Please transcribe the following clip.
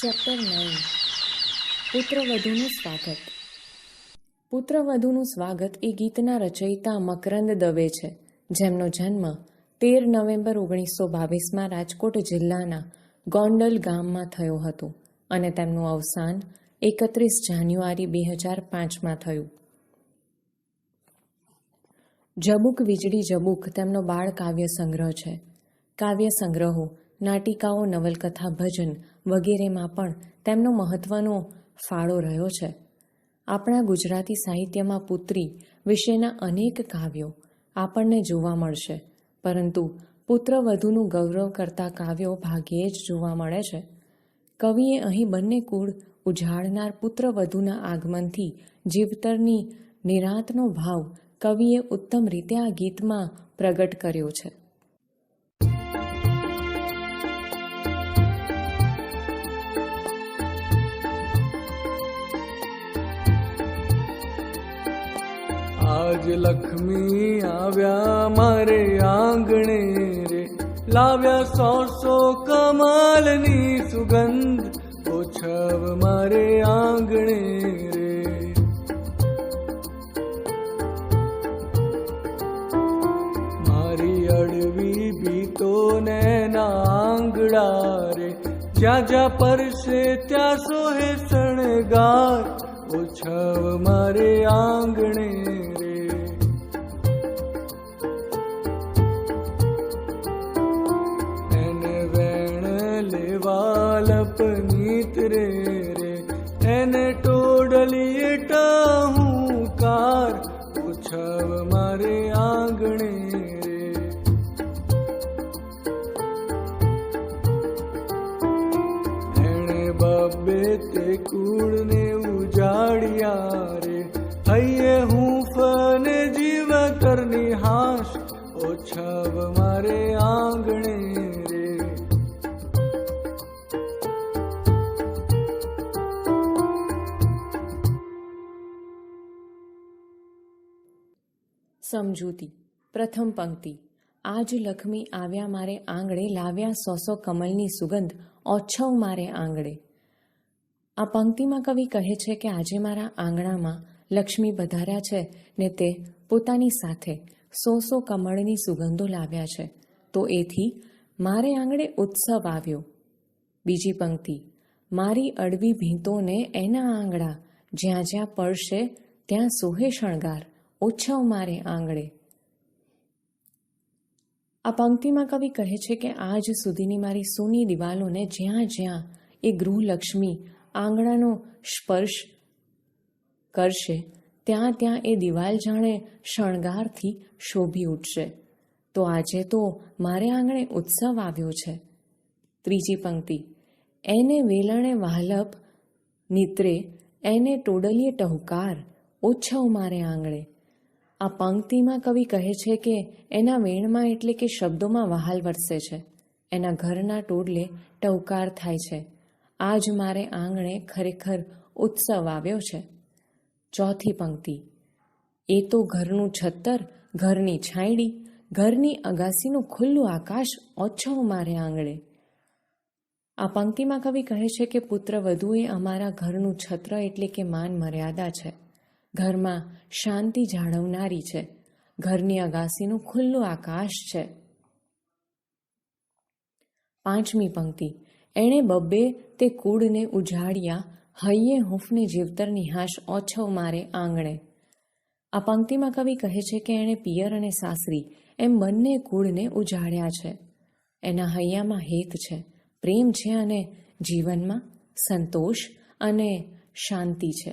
Chapter 9 પુત્રવધૂનું સ્વાગત. પુત્રવધૂનું સ્વાગત એ ગીતના રચયિતા મકરંદ દવે છે, જેમનો જન્મ 13 નવેમ્બર 1922 રાજકોટ જિલ્લાના ગોંડલ ગામમાં થયો હતો અને તેમનું અવસાન 31 જાન્યુઆરી 2005 થયું. જબુક વીજળી જબુક તેમનો બાળ કાવ્ય સંગ્રહ છે. કાવ્ય સંગ્રહો, નાટિકાઓ, નવલકથા, ભજન વગેરેમાં પણ તેમનો મહત્વનો ફાળો રહ્યો છે. આપણા ગુજરાતી સાહિત્યમાં પુત્રી વિશેના અનેક કાવ્યો આપણને જોવા મળશે, પરંતુ પુત્રવધૂનું ગૌરવ કરતા કાવ્યો ભાગ્યે જ જોવા મળે છે. કવિએ અહીં બંને કુળ ઉજાડનાર પુત્રવધૂના આગમનથી જીવતરની નિરાંતનો ભાવ કવિએ ઉત્તમ રીતે આ ગીતમાં પ્રગટ કર્યો છે. આજ લક્ષ્મી આવ્યા મારે આંગણે રે, લાવ્યા 100 કમાલની સુગંધ, ઓછવ મારે આંગણે રે. મારી અડવી ભીતો ને ના આંગળા રે, જ્યાં જ્યાં પરસે ત્યાં સોહે શણગાર, ઓછવ મારે આંગણે રે. એને વેણ લેવા લપનીત રે રે, એને ટોડલીએ ટહુકાર, ઓછવ મારે આંગણે રે. એને બબ્બે તે કુળને ઉજાડ્યા રે, હૈયે હૂંફ ને જીવતરની હાશ, ઓછવ મારે આંગણે રે. સમજૂતી. પ્રથમ પંક્તિ. આજ લક્ષ્મી આવ્યા મારે આંગણે, લાવ્યા 100 કમલની સુગંધ, ઓછવ મારે આંગણે. આ પંક્તિમાં કવિ કહે છે કે આજે મારા આંગણામાં લક્ષ્મી પધાર્યા છે ને તે પોતાની સાથે 100 કમળની સુગંધો લાવ્યા છે, તો એથી મારે આંગણે ઉત્સવ આવ્યો. બીજી પંક્તિ. મારી અડવી ભીંતોને એના આંગળા, જ્યાં જ્યાં પડશે ત્યાં સોહે શણગાર, ઓછવ મારે આંગણે. આ પંક્તિમાં કવિ કહે છે કે આજ સુધીની મારી સોની દિવાલોને જ્યાં જ્યાં એ ગૃહલક્ષ્મી આંગણાનો સ્પર્શ કરશે ત્યાં ત્યાં એ દિવાલ જાણે શણગારથી શોભી ઉઠશે, તો આજે તો મારે આંગણે ઉત્સવ આવ્યો છે. ત્રીજી પંક્તિ. એને વેલણે વાહલપ નિત્રે, એને ટોડલીએ ટહુકાર, ઓછવ મારે આંગણે. આ પંક્તિમાં કવિ કહે છે કે એના વેણમાં એટલે કે શબ્દોમાં વહાલ વરસે છે, એના ઘરના ટોડલે ટહુકાર થાય છે. આજ મારે આંગણે ખરેખર ઉત્સવ આવ્યો છે. ચોથી પંક્તિ. એ તો ઘરનું છત્તર, ઘરની છાંયડી, ઘરની અગાસીનું ખુલ્લું આકાશ, ઓછવ મારે આંગણે. આ પંક્તિમાં કવિ કહે છે કે પુત્રવધૂએ અમારા ઘરનું છત્ર એટલે કે માન મર્યાદા છે, ઘરમાં શાંતિ જાળવનારી છે, ઘરની અગાસીનું ખુલ્લું આકાશ છે. પાંચમી પંક્તિ. એણે બબ્બે તે કુળને ઉજાડ્યા, હૈયે હૂંફને જીવતરની હાશ, ઓછવ મારે આંગણે. આ પંક્તિમાં કવિ કહે છે કે એણે પિયર અને સાસરી એમ બંને કુળને ઉજાડ્યા છે. એના હૈયામાં હેત છે, પ્રેમ છે અને જીવનમાં સંતોષ અને શાંતિ છે.